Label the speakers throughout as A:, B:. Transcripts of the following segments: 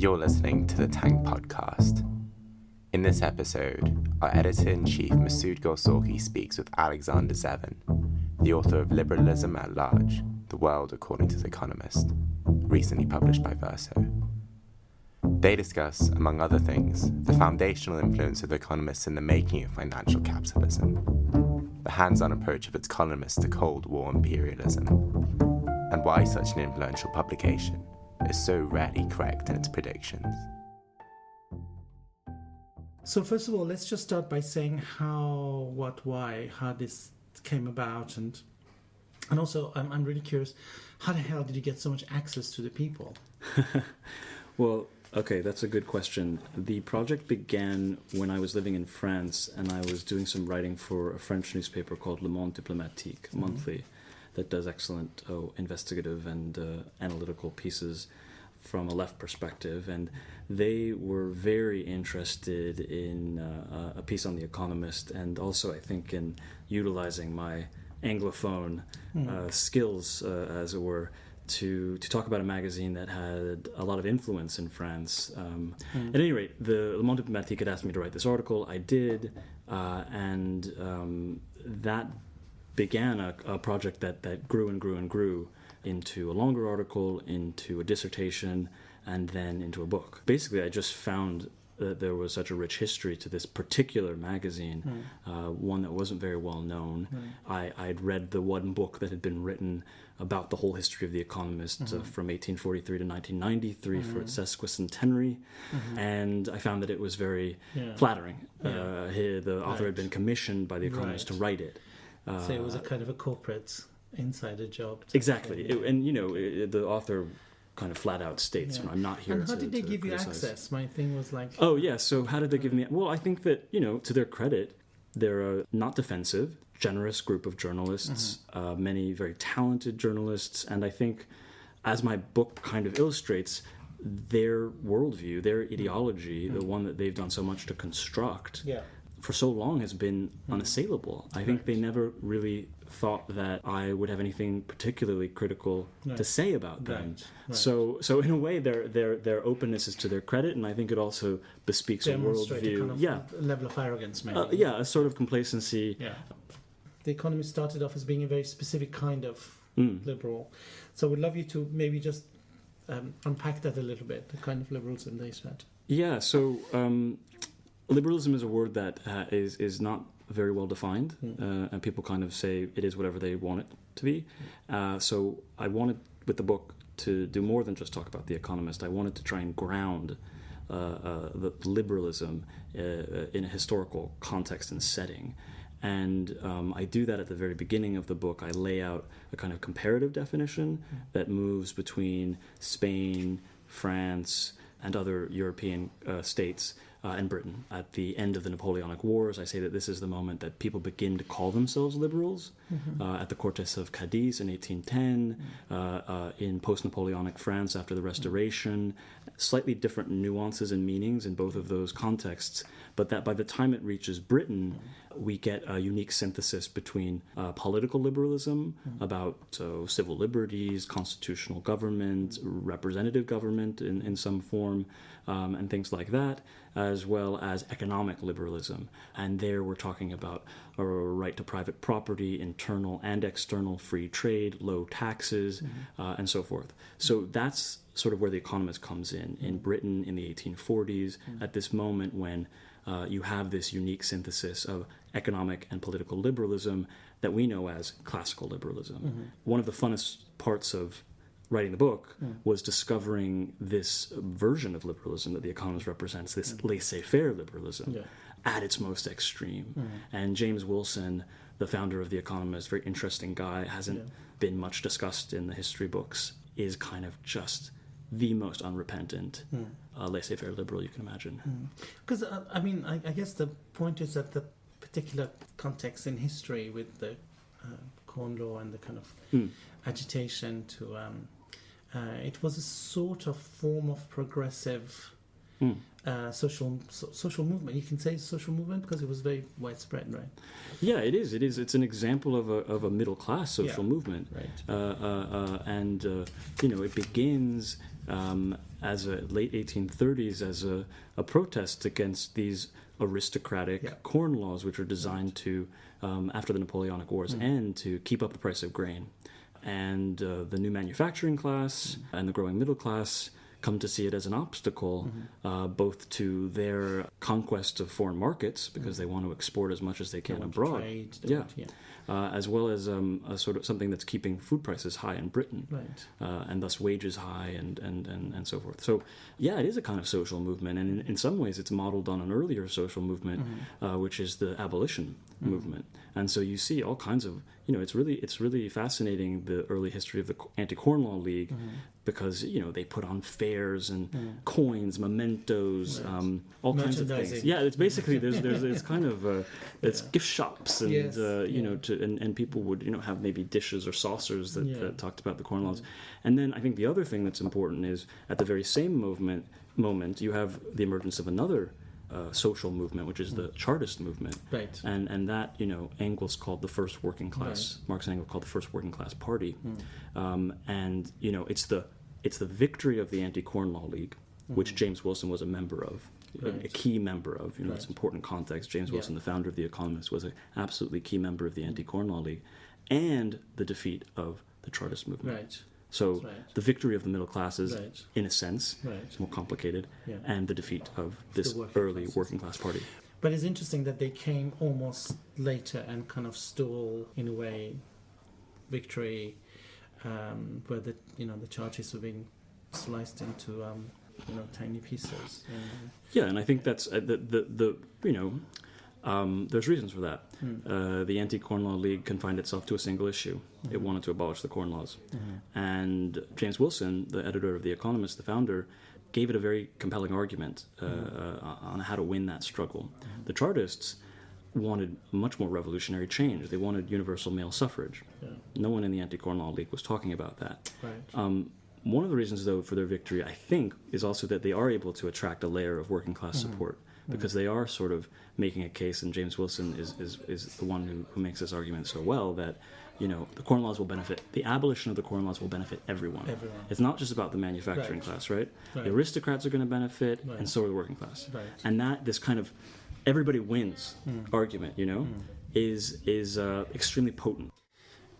A: You're listening to the Tank Podcast. In this episode, our editor-in-chief Masoud Golsorkhi speaks with Alexander Zevin, the author of Liberalism at Large, The World According to the Economist, recently published by Verso. They discuss, among other things, the foundational influence of economists in the making of financial capitalism, the hands-on approach of its columnists to Cold War imperialism, and why such an influential publication is so rarely correct in its predictions.
B: So first of all, let's just start by saying how, what, why, how this came about, and also I'm really curious, how the hell did you get so much access to the people?
C: Well, okay, that's a good question. The project began when I was living in France, and I was doing some writing for a French newspaper called Le Monde Diplomatique, monthly, that does excellent investigative and analytical pieces from a left perspective. And they were very interested in a piece on The Economist, and also, I think, in utilizing my Anglophone skills, as it were, to talk about a magazine that had a lot of influence in France. At any rate, the Le Monde Diplomatique had asked me to write this article. I did, and that began a project that grew and grew and grew into a longer article, into a dissertation, and then into a book. Basically, I just found that there was such a rich history to this particular magazine, one that wasn't very well known. I'd read the one book that had been written about the whole history of The Economist from 1843 to 1993 for its sesquicentenary, and I found that it was very flattering. The author had been commissioned by The Economist to write it.
B: So it was a kind of a corporate insider job.
C: Exactly. The author kind of flat out states, I'm not here to
B: And how did they give
C: criticize.
B: You access? My thing was like...
C: Oh, yeah, so how did they give me... Well, I think that, to their credit, they're a not defensive, generous group of journalists, many very talented journalists, and I think, as my book kind of illustrates, their worldview, their ideology, the one that they've done so much to construct... for so long has been unassailable. I think they never really thought that I would have anything particularly critical to say about them. Right. So in a way, their openness is to their credit, and I think it also bespeaks a worldview.
B: A level of arrogance, maybe.
C: A sort of complacency.
B: Yeah. The Economist started off as being a very specific kind of liberal. So we'd love you to maybe just unpack that a little bit, the kind of liberalism they said. Yeah,
C: so... liberalism is a word that is not very well defined, and people kind of say it is whatever they want it to be. So I wanted, with the book, to do more than just talk about The Economist. I wanted to try and ground the liberalism in a historical context and setting. And I do that at the very beginning of the book. I lay out a kind of comparative definition that moves between Spain, France, and other European states, and Britain. At the end of the Napoleonic Wars, I say that this is the moment that people begin to call themselves liberals. At the Cortes of Cadiz in 1810, in post-Napoleonic France after the Restoration, slightly different nuances and meanings in both of those contexts, but that by the time it reaches Britain, we get a unique synthesis between political liberalism about civil liberties, constitutional government, representative government in some form, and things like that, as well as economic liberalism. And there we're talking about a right to private property, internal and external free trade, low taxes, and so forth. So that's sort of where The Economist comes in Britain in the 1840s, at this moment when you have this unique synthesis of economic and political liberalism that we know as classical liberalism. One of the funnest parts of writing the book was discovering this version of liberalism that The Economist represents, this laissez-faire liberalism at its most extreme. And James Wilson, the founder of The Economist, very interesting guy, hasn't been much discussed in the history books, is kind of just the most unrepentant laissez-faire liberal you can imagine.
B: Because, I guess the point is that the particular context in history with the Corn Law and the kind of agitation to... it was a sort of form of progressive social movement. You can say social movement because it was very widespread, right?
C: Yeah, it is. It's an example of a middle class social movement,
B: Right.
C: and it begins as a late 1830s as a protest against these aristocratic corn laws, which are designed to after the Napoleonic Wars end to keep up the price of grain, and the new manufacturing class and the growing middle class come to see it as an obstacle, both to their conquest of foreign markets, because they want to export as much as they can abroad, as well as a sort of something that's keeping food prices high in Britain, and thus wages high and so forth. So, yeah, it is a kind of social movement, and in some ways it's modeled on an earlier social movement, which is the abolition movement. And so you see all kinds of, it's really fascinating, the early history of the Anti-Corn Law League, because they put on fairs and coins, mementos, all kinds of things. Yeah, it's basically there's kind of it's gift shops and and people would have maybe dishes or saucers that talked about the corn laws. And then I think the other thing that's important is at the very same moment you have the emergence of another social movement, which is the Chartist movement,
B: right?
C: And that Engels called the first working class. Marx and Engels called the first working class party, and it's the victory of the Anti-Corn Law League, which James Wilson was a member of, a key member of. It's important context. James Wilson, the founder of The Economist, was an absolutely key member of the Anti-Corn Law League, and the defeat of the Chartist movement.
B: Right.
C: So the victory of the middle classes, in a sense,
B: it's
C: more complicated, and the defeat of this early working class party.
B: But it's interesting that they came almost later and kind of stole, in a way, victory, where the Chartists were being sliced into tiny pieces.
C: Yeah, and I think that's there's reasons for that. The Anti-Corn Law League confined itself to a single issue. It wanted to abolish the corn laws. And James Wilson, the editor of The Economist, the founder, gave it a very compelling argument on how to win that struggle. The Chartists wanted much more revolutionary change. They wanted universal male suffrage. No one in the Anti-Corn Law League was talking about that. One of the reasons, though, for their victory, I think, is also that they are able to attract a layer of working class support, because they are sort of making a case, and James Wilson is the one who makes this argument so well, that the corn laws will benefit, the abolition of the corn laws will benefit everyone. It's not just about the manufacturing class, right? The aristocrats are going to benefit, and so are the working class. And this kind of everybody wins argument, is extremally potent.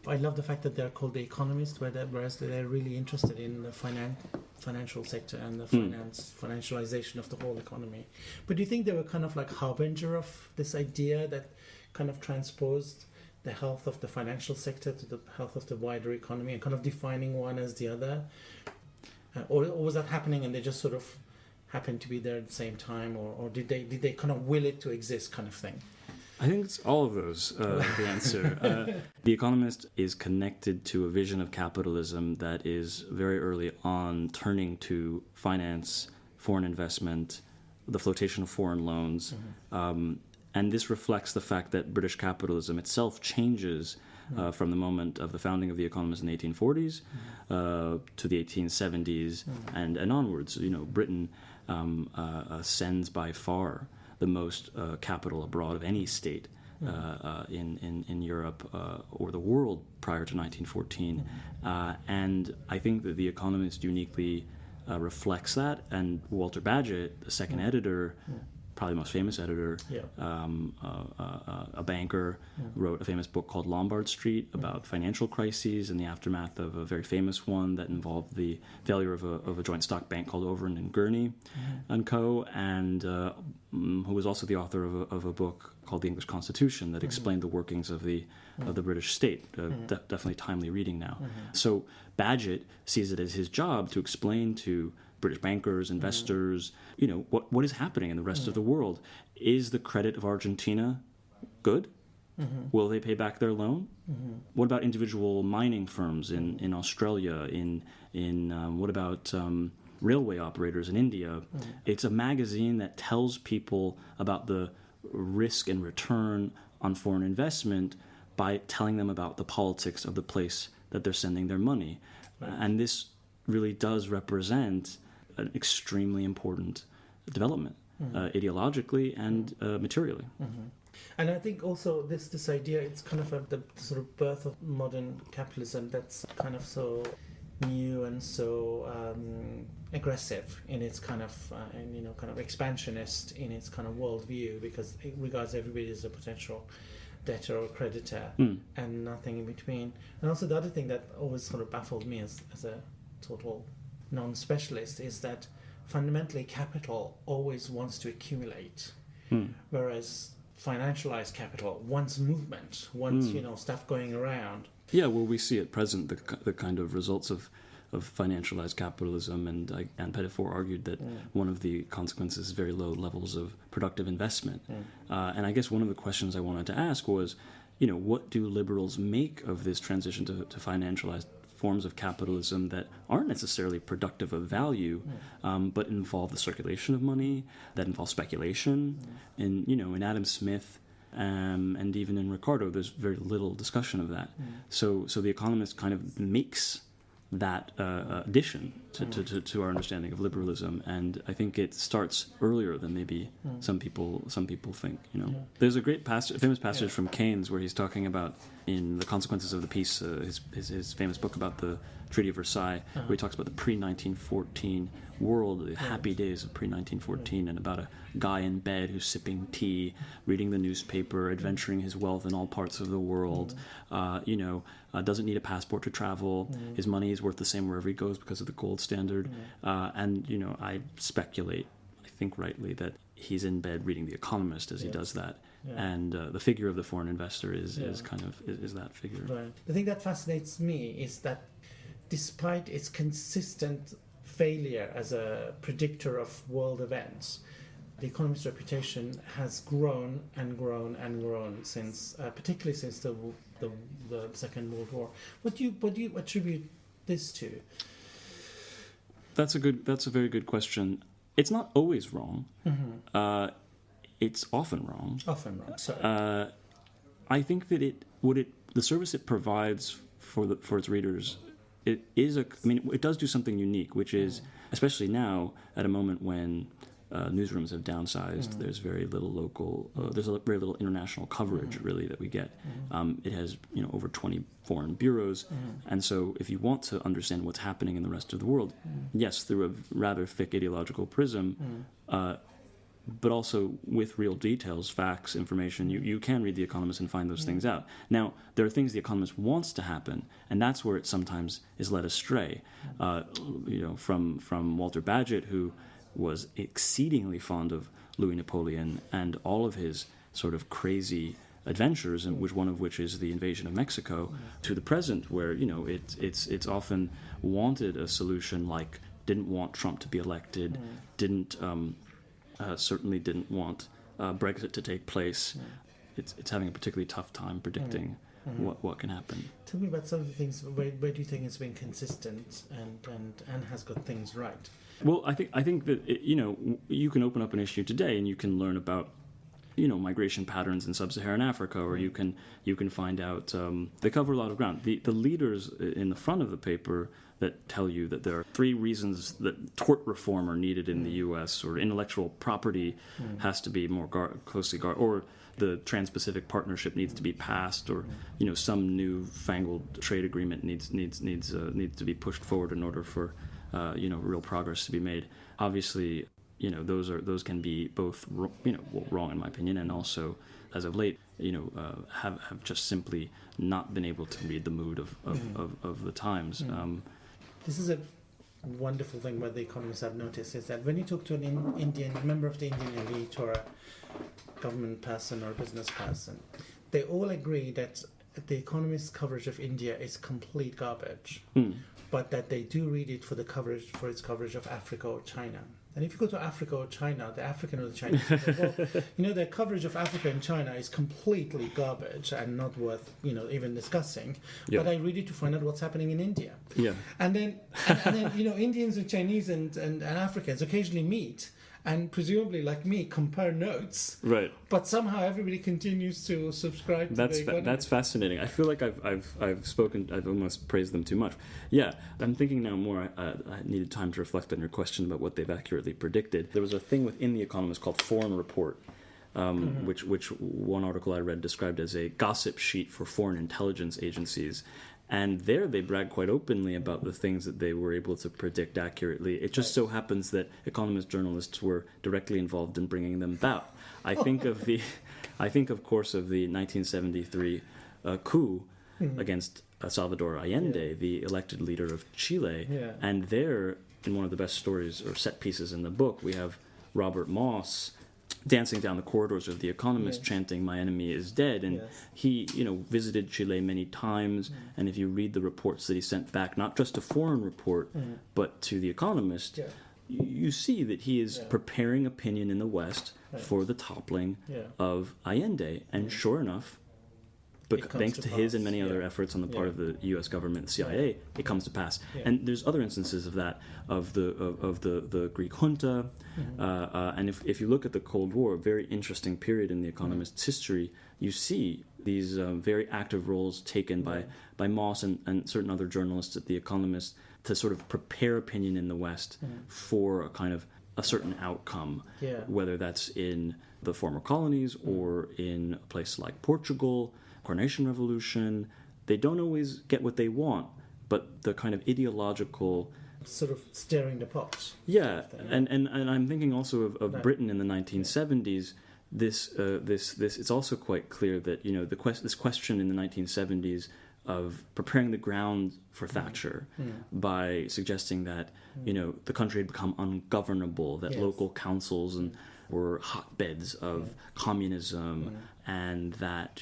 B: I love the fact that they're called The Economist, whereas they're really interested in the financial sector and the financialization of the whole economy. But do you think they were kind of like harbinger of this idea that kind of transposed the health of the financial sector to the health of the wider economy, and kind of defining one as the other? Or was that happening and they just sort of happened to be there at the same time, or did they kind of will it to exist, kind of thing?
C: I think it's all of those, the answer. The Economist is connected to a vision of capitalism that is very early on turning to finance, foreign investment, the flotation of foreign loans. And this reflects the fact that British capitalism itself changes from the moment of the founding of The Economist in the 1840s to the 1870s and onwards. Britain sends by far the most capital abroad of any state in Europe or the world prior to 1914. And I think that The Economist uniquely reflects that. And Walter Bagehot, the second editor, probably the most famous editor, a banker, wrote a famous book called Lombard Street about financial crises in the aftermath of a very famous one that involved the failure of a joint stock bank called Overend and Gurney and Co., and who was also the author of a book called The English Constitution that explained the workings of the British state. Definitely timely reading now. So Bagehot sees it as his job to explain to British bankers, investors, what is happening in the rest of the world. Is the credit of Argentina good? Will they pay back their loan? What about individual mining firms in Australia? What about railway operators in India? It's a magazine that tells people about the risk and return on foreign investment by telling them about the politics of the place that they're sending their money. And this really does represent an extremely important development, ideologically and materially.
B: And I think also this idea, it's kind of the sort of birth of modern capitalism that's kind of so new and so aggressive in its kind of kind of expansionist in its kind of worldview, because it regards everybody as a potential debtor or creditor and nothing in between. And also the other thing that always sort of baffled me as a total non-specialist is that fundamentally capital always wants to accumulate, whereas financialized capital wants movement, wants stuff going around.
C: Yeah, well, we see at present the kind of results of financialized capitalism, and Pettifor argued that one of the consequences is very low levels of productive investment. And I guess one of the questions I wanted to ask was, what do liberals make of this transition to financialized forms of capitalism that aren't necessarily productive of value, but involve the circulation of money, that involve speculation? And, in Adam Smith and even in Ricardo, there's very little discussion of that. So The Economist kind of makes that addition to our understanding of liberalism, and I think it starts earlier than maybe some people think. There's a famous passage from Keynes where he's talking about, in The Consequences of the Peace, his famous book about the Treaty of Versailles, where he talks about the pre-1914 world, the happy days of pre-1914, and about a guy in bed who's sipping tea, reading the newspaper, adventuring his wealth in all parts of the world, doesn't need a passport to travel, his money is worth the same wherever he goes because of the gold standard, and I speculate, I think rightly, that he's in bed reading The Economist as he does that. And the figure of the foreign investor is that figure.
B: Right. The thing that fascinates me is that despite its consistent failure as a predictor of world events, the Economist's reputation has grown and grown and grown since, particularly since the Second World War. What do you attribute this to?
C: That's a very good question. It's not always wrong. It's often wrong.
B: Sorry.
C: I think that the service it provides for its readers, it does do something unique, which is, especially now at a moment when newsrooms have downsized, there's very little local, there's very little international coverage really that we get. It has over 20 foreign bureaus, and so if you want to understand what's happening in the rest of the world, yes, through a rather thick ideological prism, but also with real details, facts, information, you can read The Economist and find those things out. Now, there are things The Economist wants to happen, and that's where it sometimes is led astray. From Walter Bagehot, who was exceedingly fond of Louis Napoleon and all of his sort of crazy adventures, and one of which is the invasion of Mexico, to the present, where it's often wanted a solution like didn't want Trump to be elected, certainly didn't want Brexit to take place. It's having a particularly tough time predicting what can happen.
B: Tell me about some of the things. Where do you think it's been consistent and has got things right?
C: Well, I think that you can open up an issue today and you can learn about migration patterns in sub-Saharan Africa, or you can find out they cover a lot of ground. The leaders in the front of the paper that tell you that there are 3 reasons that tort reform are needed in the U.S., or intellectual property has to be more closely guarded, or the Trans-Pacific Partnership needs to be passed, or some new-fangled trade agreement needs to be pushed forward in order for real progress to be made. Obviously, those can be both wrong in my opinion, and also as of late have just simply not been able to read the mood of the times.
B: This is a wonderful thing what the economists have noticed, is that when you talk to an Indian member of the Indian elite, or a government person or a business person, they all agree that the Economist's coverage of India is complete garbage, but that they do read it for its coverage of Africa or China. And if you go to Africa or China, the African or the Chinese, their coverage of Africa and China is completely garbage and not worth, even discussing. Yeah. But I read it to find out what's happening in India. Yeah. And then Indians and Chinese and Africans occasionally meet, and presumably, like me, compare notes.
C: Right.
B: But somehow everybody continues to subscribe to the Economist.
C: That's fascinating. I feel like I've almost praised them too much. Yeah, I'm thinking now more. I needed time to reflect on your question about what they've accurately predicted. There was a thing within The Economist called Foreign Report, which one article I read described as a gossip sheet for foreign intelligence agencies. And there they brag quite openly about the things that they were able to predict accurately. It just so happens that Economist journalists were directly involved in bringing them about. I think, of course, of the 1973 coup against Salvador Allende, the elected leader of Chile.
B: Yeah.
C: And there, in one of the best stories or set pieces in the book, we have Robert Moss dancing down the corridors of The Economist, chanting, "My enemy is dead." And he, visited Chile many times. And if you read the reports that he sent back, not just a foreign report, but to The Economist, you see that he is preparing opinion in the West for the toppling of Allende. And sure enough, but thanks to his and many other efforts on the part of the U.S. government, the CIA, it comes to pass. And there's other instances of that, of the Greek junta, and if you look at the Cold War, a very interesting period in The Economist's history, you see these very active roles taken by Moss and certain other journalists at The Economist to sort of prepare opinion in the West for a kind of a certain outcome, whether that's in the former colonies or in a place like Portugal. Coronation Revolution, they don't always get what they want, but the kind of ideological
B: sort of stirring the pot.
C: Yeah, and I'm thinking also of Britain in the 1970s. This it's also quite clear that this question in the 1970s of preparing the ground for Thatcher by suggesting that the country had become ungovernable, that local councils were hotbeds of communism, and that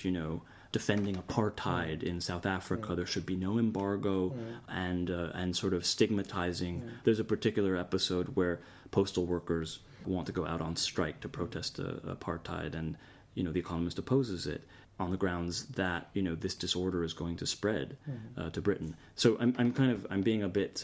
C: defending apartheid in South Africa, there should be no embargo, and sort of stigmatizing. There's a particular episode where postal workers want to go out on strike to protest apartheid, and The Economist opposes it on the grounds that this disorder is going to spread to Britain. So I'm being a bit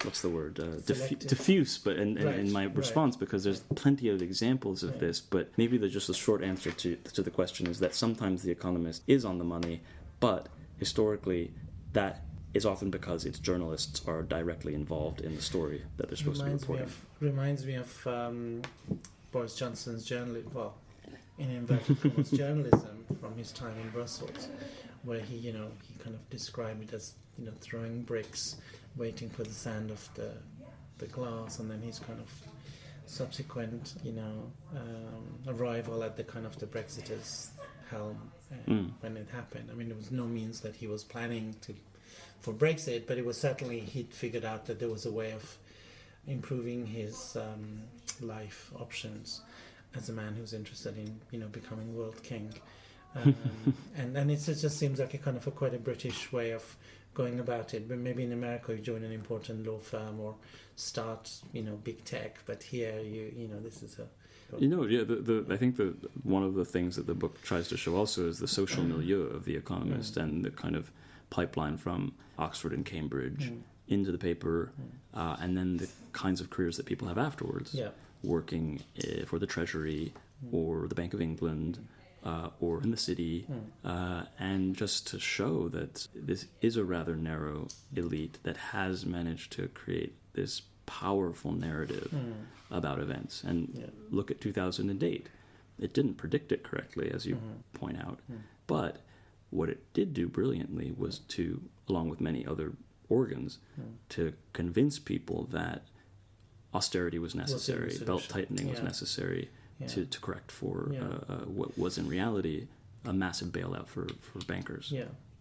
C: what's the word, diffuse, but in my response, because there's plenty of examples of this. But maybe just the short answer to the question is that sometimes The Economist is on the money, but historically that is often because its journalists are directly involved in the story that they're supposed to be reporting.
B: Reminds me of Boris Johnson's journalism. Well, in inverted commas, journalism from his time in Brussels, where he kind of described it as throwing bricks, waiting for the sand of the glass, and then his kind of subsequent arrival at the kind of the Brexiters' helm when it happened. I mean, there was no means that he was planning for Brexit, but it was certainly he'd figured out that there was a way of improving his life options as a man who's interested in becoming world king, and it just seems like quite a British way of going about it. But maybe in America you join an important law firm or start big tech, but here this is a
C: I think that one of the things that the book tries to show also is the social milieu of The Economist and the kind of pipeline from Oxford and Cambridge into the paper, and then the kinds of careers that people have afterwards. Working for the Treasury or the Bank of England or in the city, and just to show that this is a rather narrow elite that has managed to create this powerful narrative about events. And look at 2008. It didn't predict it correctly, as you point out, but what it did do brilliantly was to, along with many other organs, to convince people that austerity was necessary, belt tightening was necessary to correct for what was in reality a massive bailout for bankers.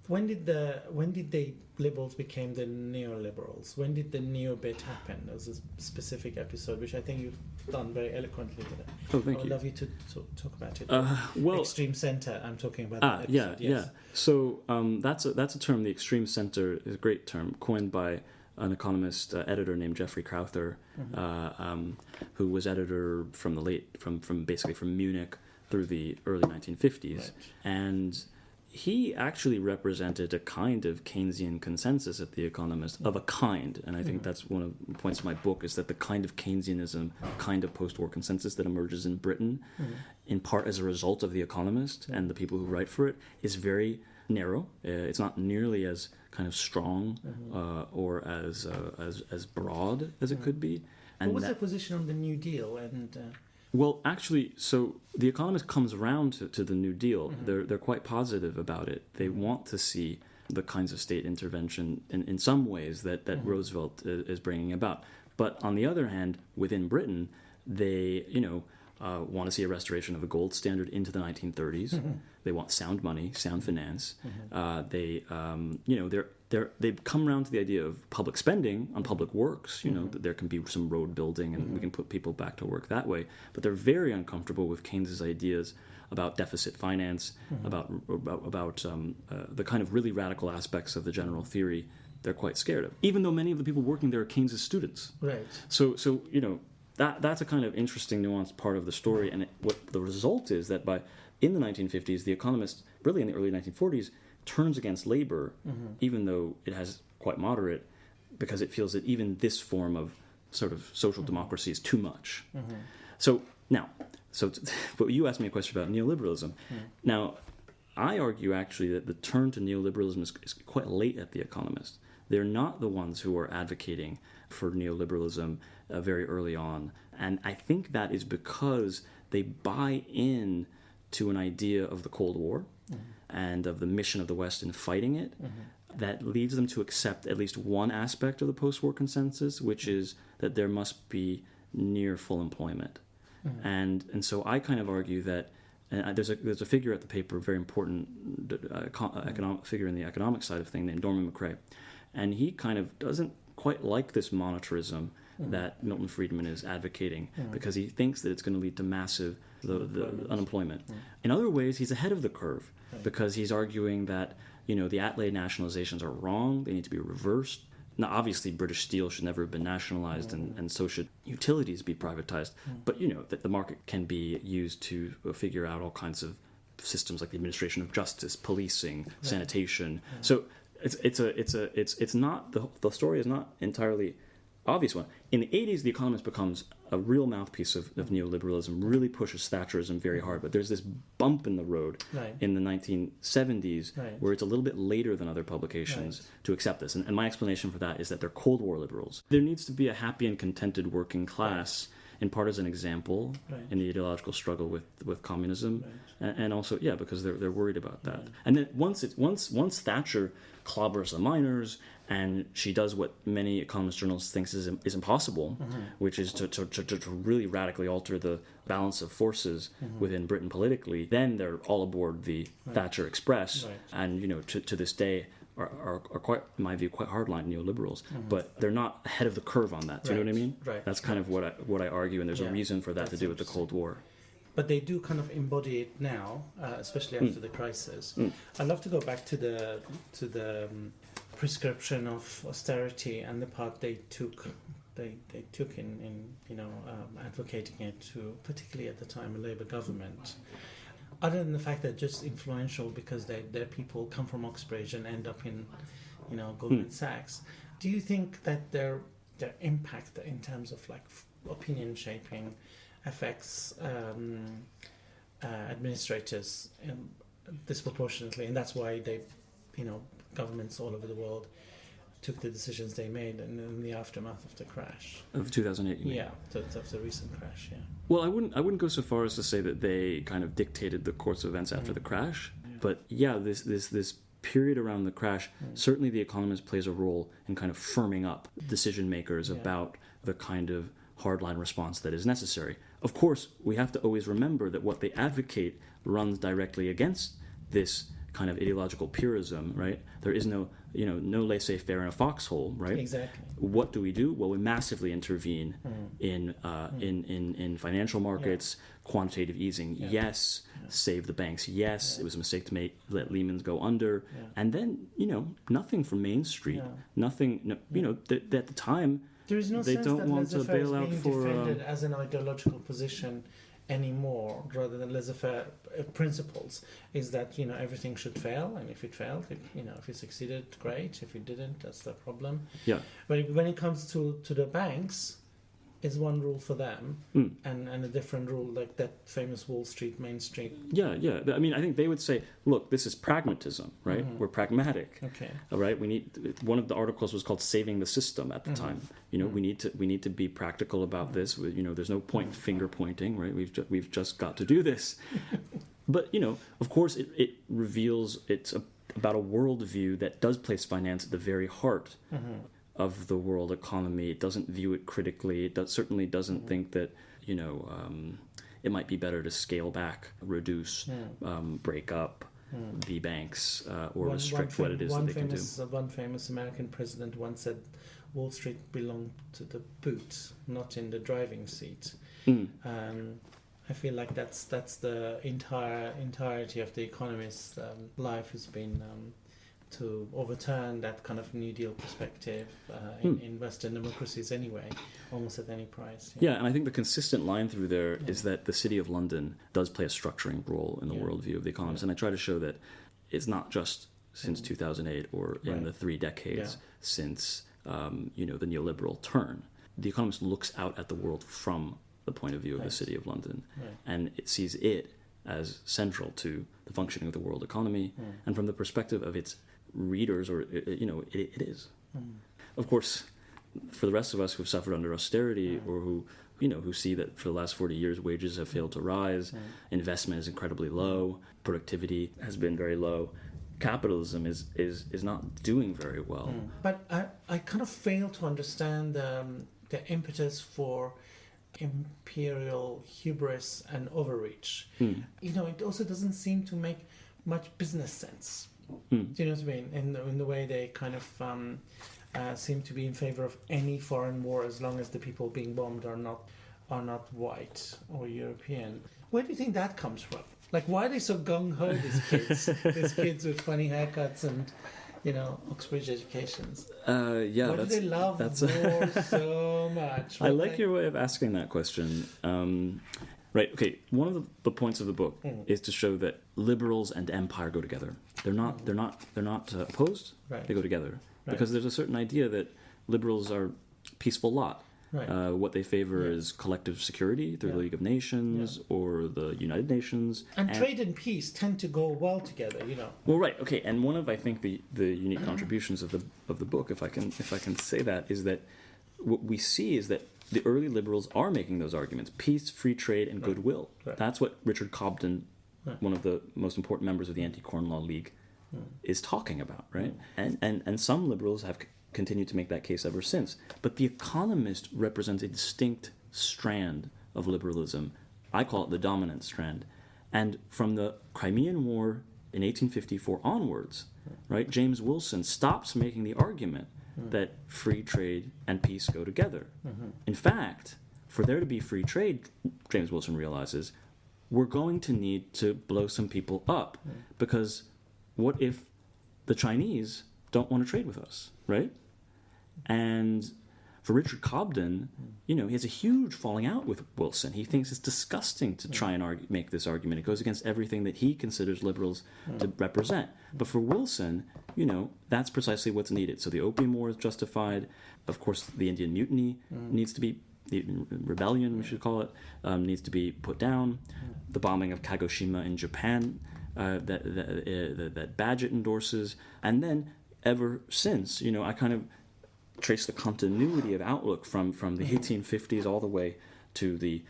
B: When did the liberals became the neoliberals? When did the neo bit happen? There was a specific episode which I think you've done very eloquently today.
C: Oh, thank you.
B: I would love you to talk about it. Extreme centre, I'm talking about that episode.
C: Yeah. So that's a term. The extreme centre is a great term coined by an economist editor named Jeffrey Crowther, who was editor from basically from Munich through the early 1950s, and he actually represented a kind of Keynesian consensus at The Economist, of a kind. And I think that's one of the points of my book, is that the kind of Keynesianism, kind of post-war consensus that emerges in Britain, in part as a result of The Economist and the people who write for it, is very narrow. It's not nearly as kind of strong or as broad as it could be. And
B: what was their position on the New Deal? And
C: well, actually, so The Economist comes around to the New Deal. They're quite positive about it. They want to see the kinds of state intervention in some ways that Roosevelt is bringing about. But on the other hand, within Britain, they want to see a restoration of the gold standard into the 1930s. They want sound money, sound finance. They've come around to the idea of public spending on public works, that there can be some road building and we can put people back to work that way. But they're very uncomfortable with Keynes's ideas about deficit finance, about the kind of really radical aspects of the general theory they're quite scared of, even though many of the people working there are Keynes's students.
B: Right.
C: So that's a kind of interesting, nuanced part of the story. And what the result is that in the 1950s, The Economist, really in the early 1940s, turns against labor, even though it has quite moderate, because it feels that even this form of sort of social democracy is too much. So but you asked me a question about neoliberalism. Now, I argue actually that the turn to neoliberalism is quite late at The Economist. They're not the ones who are advocating for neoliberalism very early on. And I think that is because they buy in to an idea of the Cold War and of the mission of the West in fighting it, that leads them to accept at least one aspect of the post-war consensus, which is that there must be near full employment. And so I kind of argue that, and there's a figure at the paper, a very important economic figure in the economic side of things, named Norman McRae, and he kind of doesn't quite like this monetarism that Milton Friedman is advocating, because he thinks that it's going to lead to massive the unemployment. In other ways, he's ahead of the curve, because he's arguing that the Attlee nationalizations are wrong; they need to be reversed. Now, obviously, British steel should never have been nationalized, and so should utilities be privatized. But that the market can be used to figure out all kinds of systems like the administration of justice, policing, sanitation. So it's not the story is not entirely obvious one. In the 80s, The Economist becomes a real mouthpiece of neoliberalism, really pushes Thatcherism very hard. But there's this bump in the road in the 1970s where it's a little bit later than other publications to accept this. And my explanation for that is that they're Cold War liberals. There needs to be a happy and contented working class, in part as an example in the ideological struggle with communism, and also because they're worried about that. And then once Thatcher clobbers the miners, and she does what many economist journalists think is impossible, which is to really radically alter the balance of forces within Britain politically, then they're all aboard the Thatcher Express, and to this day are quite, in my view, quite hardline neoliberals, but they're not ahead of the curve on that. Do you know what I mean? That's kind of what I argue, and there's a reason for that to do with the Cold War.
B: But they do kind of embody it now, especially after the crisis. I'd love to go back to the prescription of austerity and the part they took in advocating it to, particularly at the time, a Labour government. Other than the fact that just influential because their people come from Oxbridge and end up in Goldman Sachs, do you think that their impact in terms of like opinion shaping affects administrators disproportionately, and that's why they, governments all over the world took the decisions they made in the aftermath of the crash
C: of 2008?
B: Of the recent crash.
C: Well, I wouldn't go so far as to say that they kind of dictated the course of events after the crash, but this period around the crash, certainly The Economist plays a role in kind of firming up decision makers about the kind of hardline response that is necessary. Of course, we have to always remember that what they advocate runs directly against this kind of ideological purism, right? There is no laissez-faire in a foxhole, right?
B: Exactly.
C: What do? Well, we massively intervene in financial markets, quantitative easing, save the banks, it was a mistake to let Lehman's go under, and then nothing from Main Street, nothing. At the time.
B: There is no
C: they
B: sense
C: don't
B: that
C: want to bail out
B: being
C: for
B: defended as an ideological position anymore, rather than laissez-faire principles, is that everything should fail, and if it failed, if it succeeded, great. If it didn't, that's the problem.
C: Yeah.
B: But when it comes to the banks, it's one rule for them, and a different rule, like that famous Wall Street, Main Street.
C: Yeah. I mean, I think they would say, look, this is pragmatism, right? We're pragmatic.
B: Okay.
C: All right. One of the articles was called "Saving the System" at the time. We need to be practical about this. There's no point finger pointing, right? We've just got to do this. But of course, it reveals it's about a worldview that does place finance at the very heart of the world economy. It doesn't view it critically. It certainly doesn't think that it might be better to scale back, reduce, break up the banks, or restrict what it is that they can do.
B: One famous American president once said, "Wall Street belonged to the boot, not in the driving seat." I feel like that's the entirety of the Economist's life has been to overturn that kind of New Deal perspective in Western democracies anyway, almost at any price.
C: Yeah, and I think the consistent line through there is that the City of London does play a structuring role in the worldview of the Economist, and I try to show that it's not just since 2008 or in the 3 decades since the neoliberal turn. The Economist looks out at the world from the point of view of the City of London, and it sees it as central to the functioning of the world economy, and from the perspective of its readers, or it is. Of course, for the rest of us who've suffered under austerity, or who see that for the last 40 years wages have failed to rise, investment is incredibly low, productivity has been very low, capitalism is not doing very well.
B: But I kind of fail to understand the impetus for imperial hubris and overreach. It also doesn't seem to make much business sense. Do you know what I mean? In the way they kind of seem to be in favor of any foreign war as long as the people being bombed are not white or European. Where do you think that comes from? Like, why are they so gung-ho, these kids with funny haircuts and Oxbridge educations? Why do they love war so much?
C: I like your way of asking that question. Right. Okay. One of the points of the book is to show that liberals and empire go together. They're not opposed.
B: Right.
C: They go together because there's a certain idea that liberals are a peaceful lot.
B: Right.
C: What they favor is collective security through the League of Nations or the United Nations.
B: And trade and peace tend to go well together.
C: Well, right. Okay. And one of, I think, the unique contributions of the book, if I can say that, is that what we see is that the early liberals are making those arguments: peace, free trade, and goodwill. Right. That's what Richard Cobden, one of the most important members of the Anti-Corn Law League, is talking about, right? And some liberals have continued to make that case ever since. But the Economist represents a distinct strand of liberalism. I call it the dominant strand. And from the Crimean War in 1854 onwards, right, James Wilson stops making the argument that free trade and peace go together. In fact, for there to be free trade, James Wilson realizes, we're going to need to blow some people up, because what if the Chinese don't want to trade with us, right? And for Richard Cobden, he has a huge falling out with Wilson. He thinks it's disgusting to try and make this argument. It goes against everything that he considers liberals to represent. But for Wilson, that's precisely what's needed. So the Opium War is justified. Of course, the Indian Mutiny needs to be, the rebellion, we should call it, needs to be put down. The bombing of Kagoshima in Japan, that Bagehot endorses. And then, ever since, I kind of trace the continuity of outlook from the 1850s all the way to the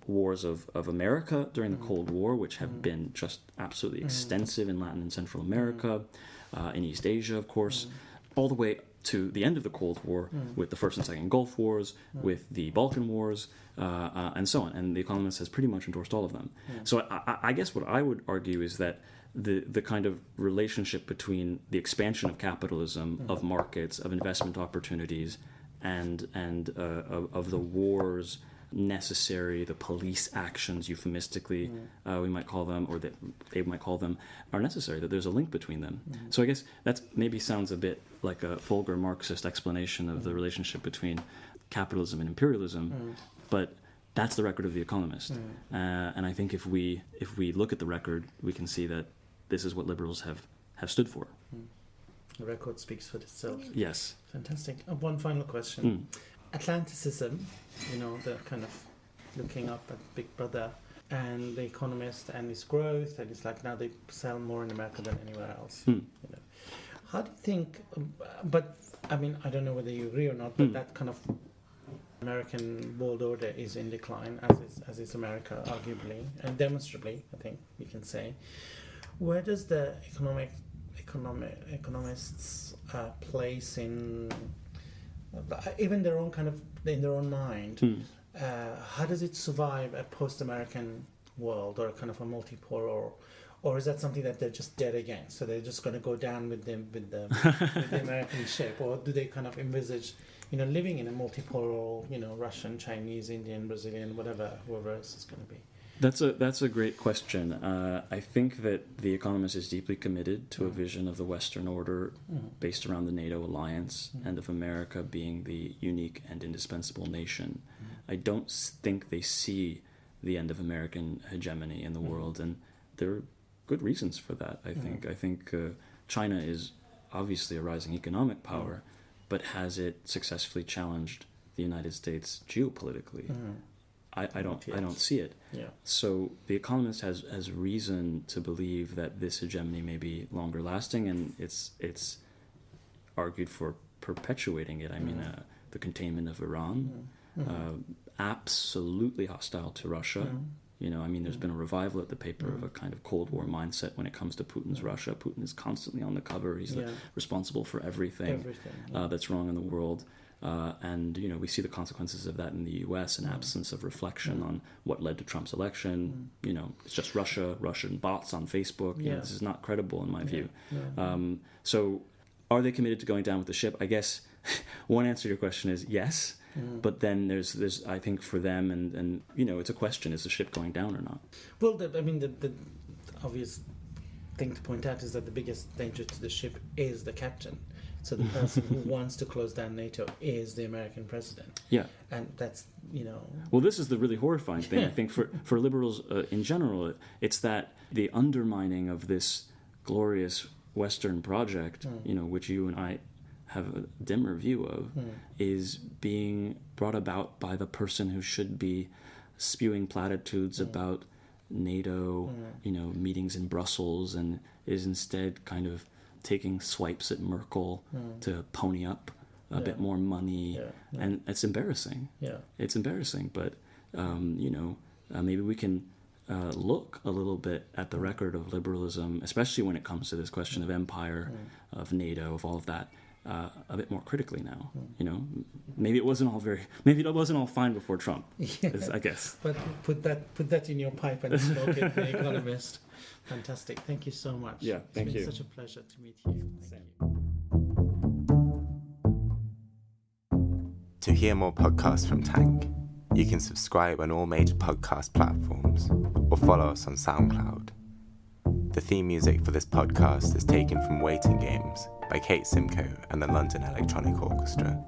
C: wars of America during the Cold War, which have been just absolutely extensive in Latin and Central America, in East Asia, of course, all the way to the end of the Cold War with the First and Second Gulf Wars, with the Balkan Wars, and so on. And The Economist has pretty much endorsed all of them. So I guess what I would argue is that the kind of relationship between the expansion of capitalism, of markets, of investment opportunities, and of the wars necessary, the police actions, euphemistically, we might call them, or that they might call them, are necessary, that there's a link between them. So I guess that maybe sounds a bit like a vulgar Marxist explanation of the relationship between capitalism and imperialism, but That's the record of The Economist. And I think if we look at the record, we can see that this is what liberals have stood for.
B: The record speaks for itself.
C: Yes.
B: Fantastic. One final question. Atlanticism, the kind of looking up at Big Brother and The Economist and its growth, and it's like now they sell more in America than anywhere else. How do you think, but I mean, I don't know whether you agree or not, but that kind of American world order is in decline, as is America, arguably, and demonstrably, I think we can say. Where does the economists place in even their own kind of in their own mind? How does it survive a post-American world or a kind of a multipolar, or is that something that they're just dead against? So they're just going to go down with the American ship, or do they kind of envisage, living in a multipolar, Russian, Chinese, Indian, Brazilian, whatever, whoever else is going to be?
C: That's a great question. I think that The Economist is deeply committed to a vision of the Western order based around the NATO alliance and of America being the unique and indispensable nation. I don't think they see the end of American hegemony in the world, and there are good reasons for that. I think China is obviously a rising economic power, but has it successfully challenged the United States geopolitically? I don't see it.
B: Yeah.
C: So The Economist has reason to believe that this hegemony may be longer lasting, and it's argued for perpetuating it. I mean, the containment of Iran, absolutely hostile to Russia. There's been a revival at the paper of a kind of Cold War mindset when it comes to Putin's Russia. Putin is constantly on the cover. He's responsible for everything that's wrong in the world. And we see the consequences of that in the U.S. an absence of reflection on what led to Trump's election. It's just Russian bots on Facebook. This is not credible in my view. So are they committed to going down with the ship? I guess one answer to your question is yes. But then there's I think for them and it's a question: is the ship going down or not?
B: Well, the obvious thing to point out is that the biggest danger to the ship is the captain. So the person who wants to close down NATO is the American president.
C: Yeah.
B: And that's,
C: Well, this is the really horrifying thing. I think for liberals in general, it's that the undermining of this glorious Western project, which you and I have a dimmer view of, is being brought about by the person who should be spewing platitudes about NATO, meetings in Brussels, and is instead kind of taking swipes at Merkel to pony up a bit more money, and it's embarrassing. It's embarrassing, but maybe we can look a little bit at the record of liberalism, especially when it comes to this question of empire, of NATO, of all of that, a bit more critically now. Maybe it wasn't all fine before Trump. I guess.
B: But put that in your pipe and smoke it. The Economist. Fantastic. Thank you so much.
C: Yeah, thank you.
B: It's been such a pleasure to meet you. Thank you.
A: To hear more podcasts from Tank, you can subscribe on all major podcast platforms or follow us on SoundCloud. The theme music for this podcast is taken from Waiting Games by Kate Simcoe and the London Electronic Orchestra.